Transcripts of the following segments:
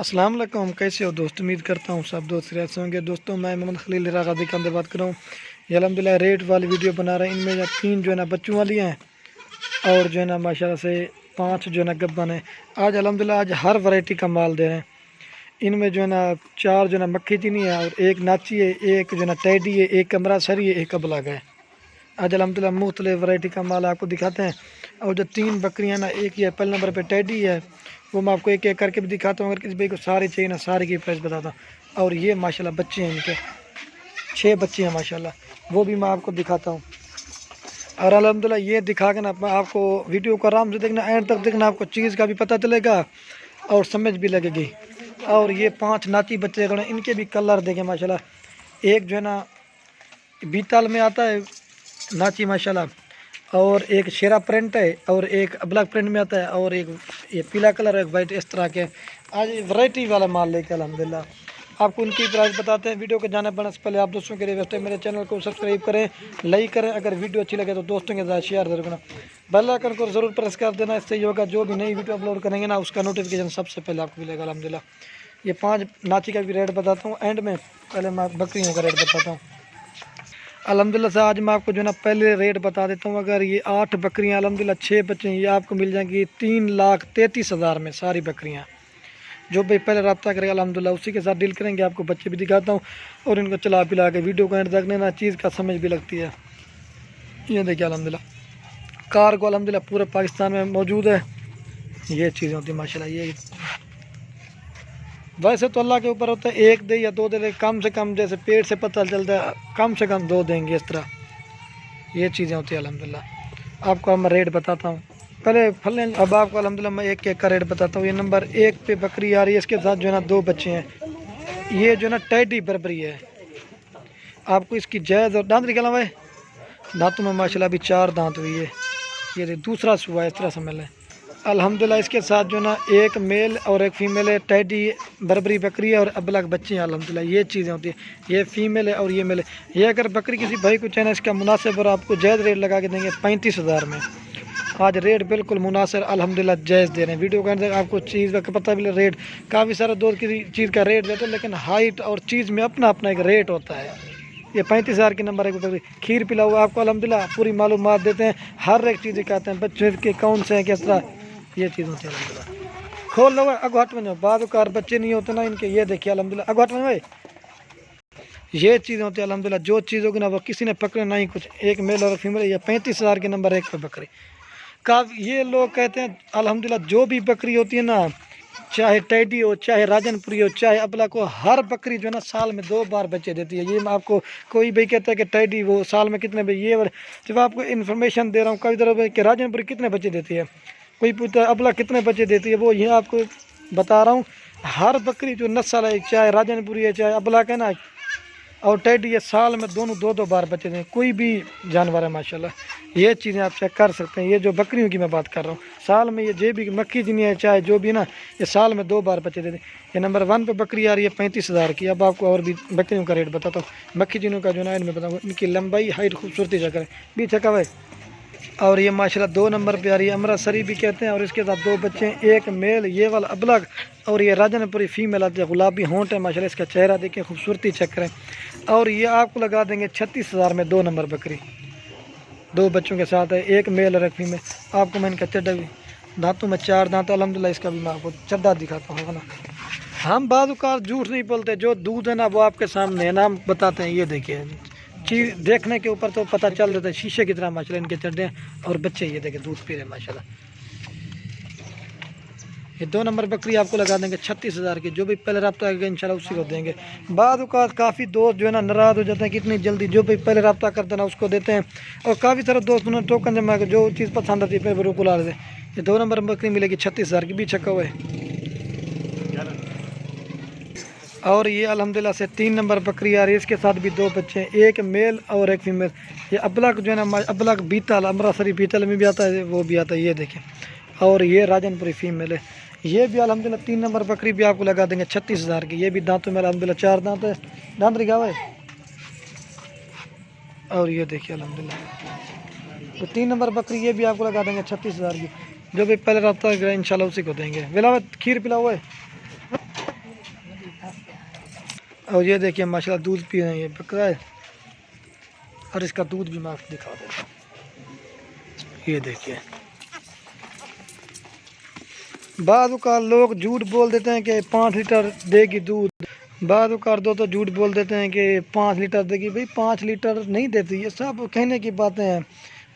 अस्सलाम वालेकुम, कैसे हो दोस्त। उम्मीद करता हूँ सब दोस्त खैरियत से होंगे। दोस्तों मैं मोहम्मद खलील रागादी का बात कर रहा हूँ। ये अल्हम्दुलिल्लाह रेट वाली वीडियो बना रहे हैं। इनमें 3 जो है ना बच्चों वाली हैं और जो है ना माशाल्लाह से 5 जो है ना गब्बन है। आज अल्हम्दुलिल्लाह आज हर वैरायटी का माल दे रहे हैं। इनमें जो है ना 4 जो है ना मक्खी चीनी है और 1 नाची है, 1 जो है ना टैडी है, 1 कमरा सरी है, 1 अबलग है। आज अल्हम्दुलिल्लाह मुख्तलिफ वैरायटी का माल आपको दिखाते हैं। और जो 3 बकरियाँ ना, एक ये पहले नंबर पे टैडी है, वो मैं आपको एक एक करके भी दिखाता हूँ। अगर किसी भाई को सारी चाहिए ना, सारे की प्राइस बताता हूँ। और ये माशाल्लाह बच्चे हैं, इनके 6 बच्चे हैं माशाल्लाह, वो भी मैं आपको दिखाता हूँ। और अल्हम्दुलिल्लाह ये दिखा के ना आपको वीडियो को आराम से देखना, एंड तक देखना, आपको चीज़ का भी पता चलेगा और समझ भी लगेगी। और ये 5 नाची बच्चे खड़े, इनके भी कलर देखें माशाल्लाह। एक जो है ना बीताल में आता है नाची माशाल्लाह, और एक शेरा प्रिंट है, और एक अबलग प्रिंट में आता है, और एक ये पीला कलर है, एक वाइट, इस तरह के आज वैरायटी वाला माल लेके अल्हम्दुलिल्लाह आपको उनकी प्राइस बताते हैं। वीडियो के जाने पर पहले आप दोस्तों के रिक्वेस्ट है, मेरे चैनल को सब्सक्राइब करें, लाइक करें। अगर वीडियो अच्छी लगे तो दोस्तों के साथ शेयर जरूर करना, बेल आइकन को ज़रूर प्रेस कर देना। इससे ये होगा जो भी नई वीडियो अपलोड करेंगे ना, उसका नोटिफिकेशन सबसे पहले आपको मिलेगा अल्हम्दुलिल्लाह। ये 5 नाची का भी रेट बताता हूँ एंड में, पहले मैं बकरियों का रेट बताता हूँ अल्हम्दुलिल्लाह से। आज मैं आपको जो है ना पहले रेट बता देता हूँ। अगर ये 8 बकरियाँ अल्हम्दुलिल्लाह 6 बच्चे हैं, ये आपको मिल जाएंगी 3,33,000 में सारी बकरियाँ। जो भाई पहले रब्ता करेगा अल्हम्दुलिल्लाह उसी के साथ डील करेंगे। आपको बच्चे भी दिखाता हूँ और इनको चला पिला के वीडियो को एंड तक लेना, चीज़ का समझ भी लगती है। ये देखिए अल्हम्दुलिल्लाह कार को अल्हम्दुलिल्लाह पूरे पाकिस्तान में मौजूद है। ये चीज़ें होती है माशाल्लाह। ये वैसे तो अल्लाह के ऊपर होता है, 1 दे या 2 दे, कम से कम जैसे पेट से पता चलता है कम से कम 2 देंगे, इस तरह ये चीज़ें होती है अल्हम्दुलिल्लाह। आपको मैं रेट बताता हूँ पहले फल। अब आपको अल्हम्दुलिल्लाह मैं एक एक का रेट बताता हूँ। ये नंबर 1 पे बकरी आ रही है, इसके साथ जो है ना 2 बच्चे हैं। ये जो है ना टैडी बरबरी है। आपको इसकी जायज़ और दांत निकला हुआ है, दांतों में माशाल्लाह अभी 4 दांत हुई है। ये दूसरा सुबह इस तरह समझ लें अल्हम्दुलिल्लाह। इसके साथ जो ना 1 मेल और 1 फीमेल है, टैडी बरबरी बकरी है और अबलग बच्चे हैं अल्हम्दुलिल्लाह। ये चीज़ें होती है, ये फीमेल है और ये मेल है। ये अगर बकरी किसी भाई को चाहिए इसका मुनासिब और आपको जायज़ रेट लगा के देंगे 35,000 में। आज रेट बिल्कुल मुनासिब अल्हम्दुलिल्लाह जायज़ दे रहे हैं। वीडियो के अंदर आपको चीज़ का पता भी रेट, काफ़ी सारे दोस्त किसी चीज़ का रेट देते हैं, लेकिन हाइट और चीज़ में अपना अपना एक रेट होता है। ये 35,000 की नंबर है। खीर पिला हुआ आपको अल्हम्दुलिल्लाह पूरी मालूमात देते हैं, हर एक चीज़ दिखाते हैं, बच्चे के कौन से हैं किस तरह, ये चीज़ होती है अल्हम्दुलिल्लाह। खोल लो अगो हट में जाओ, बाद कार बच्चे नहीं होते ना इनके। ये देखिए अल्हम्दुलिल्लाह अगो हट में भाई, ये चीज़ होती है अल्हम्दुलिल्लाह। जो चीज़ होगी ना वो किसी ने पकड़े नहीं कुछ। 1 मेल और फीमेल, या 35,000 के नंबर 1 पे बकरी का। ये लोग कहते हैं अल्हम्दुलिल्लाह जो भी बकरी होती है ना, चाहे टैडी हो, चाहे राजनपुरी हो, चाहे अबला को, हर बकरी जो है ना साल में 2 बार बच्चे देती है। ये मैं आपको, कोई भाई कहता है कि टैडी वो साल में कितने भाई, ये जब आपको इन्फॉर्मेशन दे रहा हूँ कई तरह कि राजनपुरी कितने बच्चे देती है, कोई पूछता है अबला कितने बच्चे देती है, वो ये आपको बता रहा हूँ। हर बकरी जो नस्ल है, चाहे राजनपुरी है चाहे अबला का ना और टैडी है, साल में दोनों 2-2 बार बच्चे दें, कोई भी जानवर है माशाल्लाह। ये चीज़ें आप चेक कर सकते हैं। ये जो बकरियों की मैं बात कर रहा हूँ, साल में ये जे भी मक्खी जिनी है चाहे जो भी ना, ये साल में 2 बार बच्चे दे दें। ये नंबर 1 पे बकरी आ रही है 35,000 की। अब आपको और भी बकरियों का रेट बताता हूँ। मक्खी जिनों का जो ना इनमें बताऊँगा, इनकी लंबाई, हाइट, खूबसूरती चक्कर है भी चक्का हुआ है। और ये माशाल्लाह 2 नंबर पे आ रही है, अमृतसरी भी कहते हैं, और इसके साथ 2 बच्चे हैं, 1 मेल ये वाला अबलग, और ये राजनपुरी फीमेल आती है। गुलाबी होंठ है माशाल्लाह, इसका चेहरा देखिए, खूबसूरती चेक करें। और ये आपको लगा देंगे 36,000 में 2 नंबर बकरी, 2 बच्चों के साथ है, 1 मेल और 1 फीमेल। आपको मैं इनका चड्डा भी, दांतों में 4 दांत अल्हम्दुलिल्लाह, इसका भी मैं आपको चड्डा दिखाता हूँ ना। हम बाद झूठ नहीं बोलते, जो दूध है ना वो आपके सामने है, नाम बताते हैं। ये देखिए चीज़ देखने के ऊपर तो पता चल जाता है, शीशे की तरह माशाल्लाह इनके चड्डे और बच्चे। ये देखें दूध पी रहे हैं माशाल्लाह। ये 2 नंबर बकरी आपको लगा देंगे 36,000 की। जो भी पहले रब्ता करेगा इंशाल्लाह उसी को देंगे। बाद काफ़ी दोस्त जो है ना नाराज़ हो जाते हैं कि इतनी जल्दी, जो भी पहले रब्ता करते हैं ना उसको देते हैं। और काफ़ी सारे दोस्त उन्होंने टोकन जमा कर, जो चीज़ पसंद आती है फिर बिल्कुल आ रहे थे। ये 2 नंबर बकरी मिलेगी 36,000 की, भी छक्का हुआ है। और ये अल्हम्दुलिल्लाह से 3 नंबर बकरी आ रही है, इसके साथ भी 2 बच्चे हैं, 1 मेल और 1 फीमेल। ये अबलग जो है ना, अबलग बीतल, अमृतसरी बीतल में भी आता है, वो भी आता है। ये देखें, और ये राजनपुरी फीमेल है। ये भी अल्हम्दुलिल्लाह 3 नंबर बकरी भी आपको लगा देंगे 36,000 की। ये भी दांतों में अल्हम्दुलिल्लाह 4 दांत है, दांत रिखा हुआ है। और ये देखिए अल्हम्दुलिल्लाह तो 3 नंबर बकरी ये भी आपको लगा देंगे 36,000 की। जो भी पहले रब्ता करेगा इंशाल्लाह उसी को देंगे। बिलावत खीर पिला हुआ है। और ये देखिए माशाल्लाह दूध पी रहे हैं, ये बकरा है। और इसका दूध भी मैं आपको दिखा देता हूँ। ये देखिए, बाद का लोग झूठ बोल देते हैं कि 5 लीटर देगी दूध, बाद कर दो तो झूठ बोल देते हैं कि 5 लीटर देगी। भाई 5 लीटर नहीं देती, ये सब कहने की बातें हैं।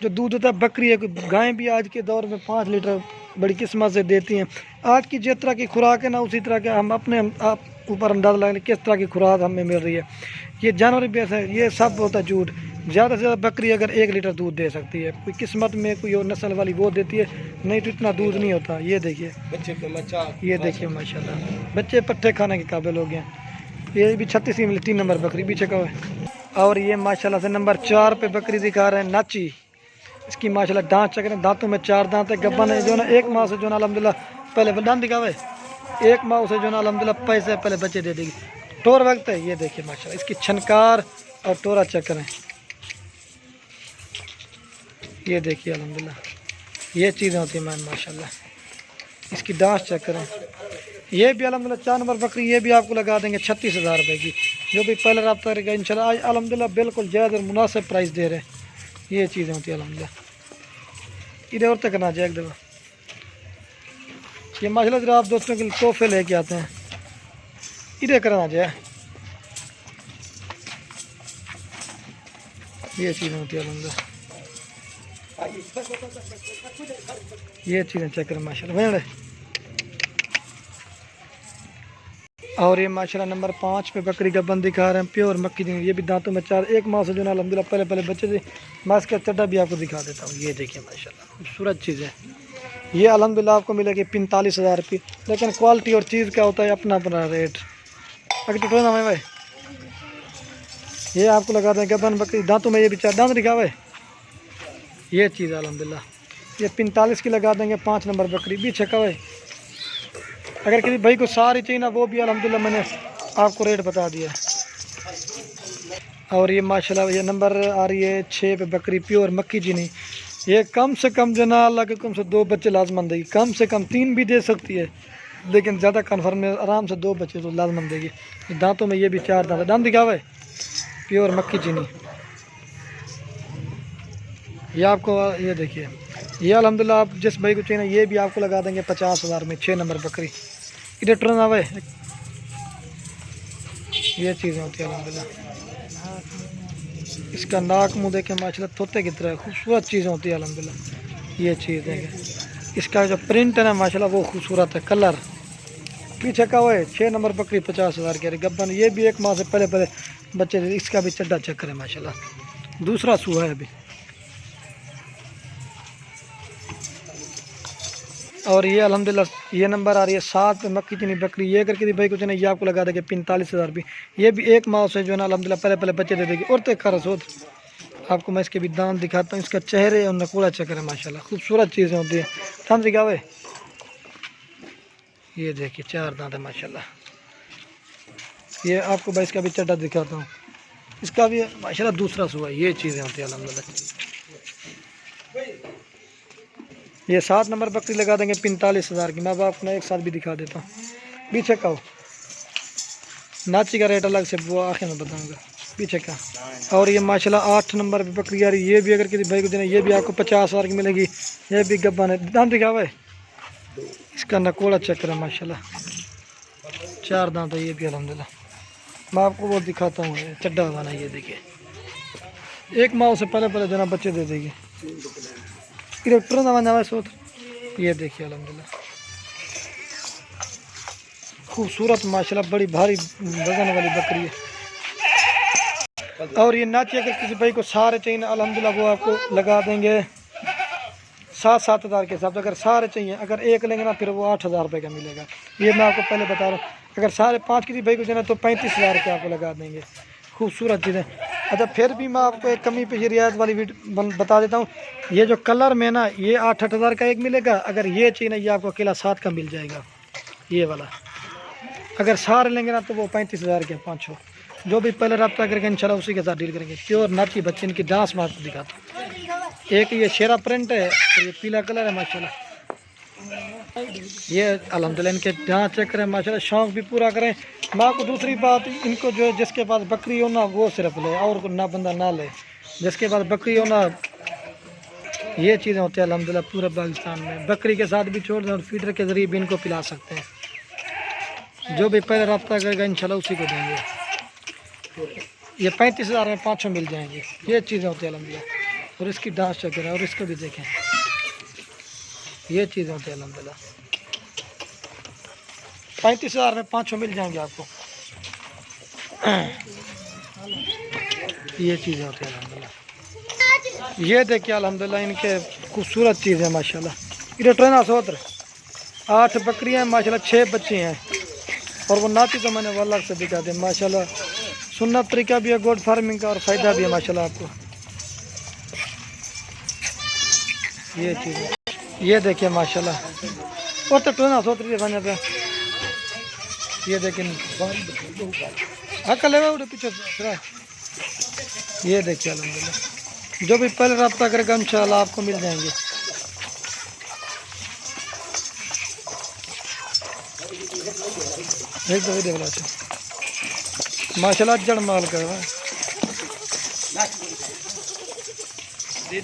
जो दूध होता है बकरी है, गाय भी आज के दौर में 5 लीटर बड़ी किस्मत से देती हैं। आज की जिस तरह की खुराक है ना, उसी तरह के हम अपने आप ऊपर अंदाज़ा लगा लें किस तरह की खुराक हमें मिल रही है। ये जानवर भी ऐसा है, ये सब होता है झूठ। ज़्यादा से ज़्यादा बकरी अगर 1 लीटर दूध दे सकती है, कोई किस्मत में कोई और नस्ल वाली वो देती है, नहीं तो इतना दूध नहीं होता। ये देखिए बच्चे पे मचा, ये देखिए माशाल्लाह बच्चे पट्टे खाने के काबिल हो गए हैं। ये भी 36 की मिली 3 नंबर बकरी पीछे का है। और ये माशाल्लाह से नंबर 4 पे बकरी दिखा रहे हैं नाची। इसकी माशाल्लाह दांत चेक करें, दांतों में 4 दांत है। गब्बन है जो ना 1 माह से जो ना अल्हम्दुलिल्लाह पहले दांत दिखावे, 1 माह से जो ना अल्हम्दुलिल्लाह पैसे पहले बच्चे दे देगी। टोर वक्त है, ये देखिए माशाल्लाह इसकी छनकार और टोरा चेक करें। ये देखिए अल्हम्दुलिल्लाह ये चीज़ें होती हैं माशाल्लाह। इसकी दांत चेक करें। ये भी अल्हम्दुलिल्लाह 4 नंबर बकरी, ये भी आपको लगा देंगे 36,000 रुपये की। जो भी पहले रब्ता करेगा इंशाल्लाह, आज अल्हम्दुलिल्लाह बिल्कुल जायज़ और मुनासिब प्राइस दे रहे हैं। ये चीज़ें होती है अल्हम्दुलिल्लाह। इधर और तक करना चाहिए एक दफ़ा। ये माशाल्लाह जरा आप दोस्तों के लिए तोहफे लेके आते हैं, इधर करना चाहिए। ये चीज़ें होती है अल्हम्दुलिल्लाह। ये चीज़ें चेक करें माशाल्लाह। और ये माशाल्लाह नंबर 5 पे बकरी का बंद दिखा रहे हैं, प्योर मक्की दी। ये भी दांतों में 4, 1 माह से जो ना अल्हम्दुलिल्लाह पहले बच्चे थे। मैं इसका चड्डा भी आपको दिखा देता हूँ। ये देखिए माशाल्लाह खूबसूरत चीज़ है। ये अल्हम्दुलिल्लाह आपको मिलेगी 45,000 रुपये। लेकिन क्वालिटी और चीज़ क्या होता है, अपना अपना रेट। अगर तो ना भाई ये आपको लगा दें गबन बकरी, दांतों में ये भी 4 दांत दिखा हुआ है। ये चीज़ अल्हम्दुलिल्लाह ये 45 की लगा देंगे। 5 नंबर बकरी भी छका हुआ है। अगर किसी भाई को सारी चाहिए ना, वो भी अल्हम्दुलिल्लाह मैंने आपको रेट बता दिया। और ये माशाल्लाह ये नंबर आ रही है 6 पे बकरी, प्योर मक्की जी नहीं। ये कम से कम जो ना अल्लाह के हुक्म से 2 बच्चे लाजमन देगी। कम से कम 3 भी दे सकती है, लेकिन ज़्यादा कन्फर्म है आराम से 2 बच्चे तो लाजमन देगी। दांतों में ये भी 4 दांत, दांत दिखा हुआ है, प्योर मक्की चीनी। ये आपको ये देखिए, ये अल्हम्दुलिल्लाह आप जिस भाई को चाहिए ना, ये भी आपको लगा देंगे 50,000 में। 6 नंबर बकरी इधर टर्न आवे। ये चीज़ें होती है अल्हम्दुलिल्लाह। इसका नाक मुँह देखें माशाल्लाह तोते की तरह खूबसूरत चीज़ें होती है अल्हम्दुलिल्लाह। ये चीज़ देखें, इसका जो प्रिंट है ना माशाल्लाह वो खूबसूरत है। कलर पीछे का हुआ है। 6 नंबर बकरी 50,000 की गब्बन। ये भी 1 माह से पहले बच्चे थे। इसका भी चड्डा चेक करें माशाल्लाह, दूसरा सूहा है अभी। और ये अल्हम्दुलिल्लाह ये नंबर आ रही है 7 पे मक्की चीनी बकरी। ये करके भाई कुछ नहीं, ये आपको लगा देंगे 45,000 रुपये। ये भी 1 माह से जो है ना अल्हम्दुलिल्लाह पहले बच्चे दे देगी। और तो खरस हो आपको मैं इसके भी दांत दिखाता हूँ। इसका चेहरे और नकूड़ा चक्कर है माशाल्लाह, खूबसूरत चीज़ें होती है। दांत दिखावे, ये देखिए 4 दांत है माशाल्लाह। ये आपको भाई इसका भी चड्डा दिखाता हूँ। इसका भी माशाल्लाह दूसरा सुबह। ये चीज़ें होती है अल्हम्दुलिल्लाह। ये 7 नंबर बकरी लगा देंगे 45,000 की। मैं आपको एक साथ भी दिखा देता हूँ। पीछे का हो नाची का रेट अलग से वो आखिर में बताऊँगा पीछे का। और ये माशाल्लाह 8 नंबर पे बकरी आ रही है। ये भी अगर किसी भाई को देना, ये भी आपको 50,000 की मिलेगी। ये भी गब्बन है, दांत दिखा हुआ है। इसका नकोड़ा चक्कर है माशाल्लाह, 4 दांत है। ये भी अल्हम्दुलिल्लाह मैं आपको वो दिखाता हूँ। चड्डा वाला ये देखिए 1 माह से पहले देना बच्चे दे देगी। सोत ये देखिए अल्हम्दुलिल्लाह खूबसूरत माशाल्लाह बड़ी भारी वजन वाली बकरी है। और ये नाची अगर किसी भाई को सारे चाहिए ना अल्हम्दुलिल्लाह वो आपको लगा देंगे 7-7 हज़ार के हिसाब से। अगर सारे चाहिए, अगर एक लेंगे ना फिर वो 8,000 रुपये का मिलेगा। ये मैं आपको पहले बता रहा हूँ। अगर सारे 5 किसी भाई को चाहिए तो 35,000 के आपको लगा देंगे। खूबसूरत चीज़ें। अच्छा फिर भी मैं आपको एक कमी पेशी रियायत वाली बता देता हूँ। ये जो कलर में ना ये 8-8 हज़ार का एक मिलेगा। अगर ये चाहिए ना ये आपको अकेला 7 का मिल जाएगा ये वाला। अगर सारे लेंगे ना तो वो 35,000 के 500। जो भी पहले रब्ता करके इंशाल्लाह उसी के साथ डील करेंगे। प्योर नाची बच्चे इनकी डांस मैं आपको दिखाता हूँ। एक ये शेरा प्रिंट है और ये पीला कलर है माशाल्लाह। ये अल्हम्दुलिल्लाह इनके जहाँ चेक करें माशाल्लाह, शौक़ भी पूरा करें। मैं आपको दूसरी बात, इनको जो जिसके पास बकरी हो ना वो सिर्फ ले, और ना बंदा ना ले। जिसके पास बकरी हो ना, ये चीज़ें होती हैं अल्हम्दुलिल्लाह पूरे पाकिस्तान में। बकरी के साथ भी छोड़ दें और फीडर के ज़रिए भी इनको पिला सकते हैं। जो भी पहले रब्ता करेगा इंशाल्लाह उसी को देंगे। ये 35,000 में 500 मिल जाएंगे। ये चीज़ें होती हैं अल्हम्दुलिल्लाह। और इसकी डांस चेक करें और इसको भी देखें, ये चीज़ें होती हैं अल्हम्दुलिल्लाह। 35,000 में 500 मिल जाएंगे आपको। ये चीज़ें होती हैं अल्हम्दुलिल्लाह। ये देखिए अल्हम्दुलिल्लाह इनके खूबसूरत चीज़ है माशाल्लाह। इधर ट्रेना सोत्र 8 बकरियाँ हैं माशाल्लाह, 6 बच्चे हैं। और वो नाती तो मैंने वो अलग से दिखा दे माशाल्लाह। सुन्नत तरीका भी है गोड फार्मिंग का और फ़ायदा भी है माशाल्लाह आपको। ये चीज़ है, ये देखिए माशाल्लाह। और तो ट्रेना सोत्र बने पे ये देखें हकल है पीछे। ये देखिए अल्हम्दुलिल्लाह, जो भी पहले रब्ता करेगा इंशाल्लाह आपको मिल जाएंगे। एक दो देख लो माशाल्लाह, जड़ माल कर दे